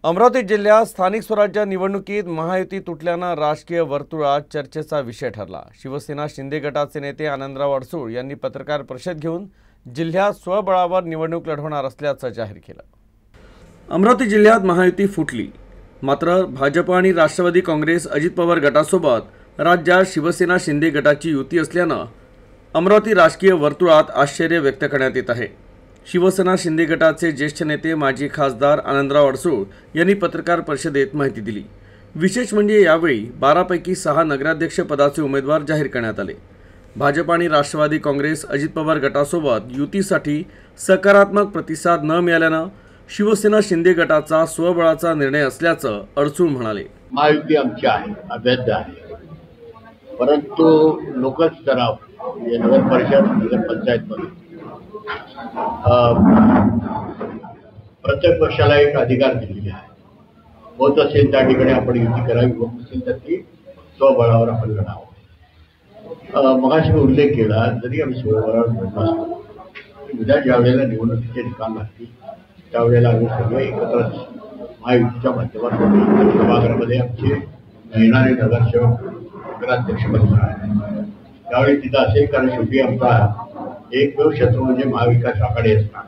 अमरावती जिल्ह्यात स्थानिक स्वराज्य निवडणुकीत महायुती तुटल्यानं राजकीय वर्तुळात चर्चेचा विषय ठरला। शिवसेना शिंदे गटाचे नेते आनंदराव अडसूळ यांनी पत्रकार परिषद घेऊन जिल्ह्यात स्वबळावर निवडणूक लढवणार असल्याचं जाहीर केलं। अमरावती जिल्ह्यात महायुती फुटली, मात्र भाजप आणि राष्ट्रवादी काँग्रेस अजित पवार गटासोबत राज्यात शिवसेना शिंदे गटाची युती असल्यानं अमरावती राजकीय वर्तुळात आश्चर्य व्यक्त करण्यात येत आहे। शिवसेना शिंदे गटाचे ज्येष्ठ नेते माजी खासदार आनंदराव अडसूळ यांनी पत्रकार परिषदेत माहिती दिली। विशेष म्हणजे यावेळी 12 पैकी 6 नगराध्यक्ष पदाचे उमेदवार जाहीर करण्यात आले। भाजप आणि राष्ट्रवादी काँग्रेस अजित पवार गटासोबत युतीसाठी सकारात्मक प्रतिसाद न मिळाल्यानं शिवसेना शिंदे गटाचा स्वबळाचा निर्णय असल्याचं अडसूळ म्हणाले। महायुती आमची आहे, अभेद्य आहे, परंतु लोकल स्तरावर नगर परिषद नगर पंचायतमध्ये प्रत्येक पक्षाला एक अधिकार दिलेले आहे। होत असेल त्या ठिकाणी आपण युती करावी, होत नसेल तर ती स्वबळावर आपण लढावं। मगाशी मी उल्लेख केला, जरी आम्ही स्वबळावर लढलो असतो, उद्या ज्या वेळेला निवडणुकीचे निकाल लागतील त्यावेळेला आम्ही सगळे एकत्र महायुतीच्या माध्यमातून सभागृहामध्ये आमचे येणारे नगरसेवक नगराध्यक्षपदी त्यावेळी तिथं असेल, कारण शेवटी आमचा एकमेव शत्रू म्हणजे महाविकास आघाडी असणार।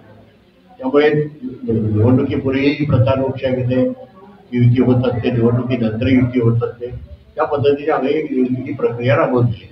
त्यामुळे निवडणुकीपूर्वी प्रचार लोकशाहीमध्ये युती होत असते, निवडणुकीनंतर युती होत असते, त्या पद्धतीने आम्ही निवडणुकीची प्रक्रिया राबवली।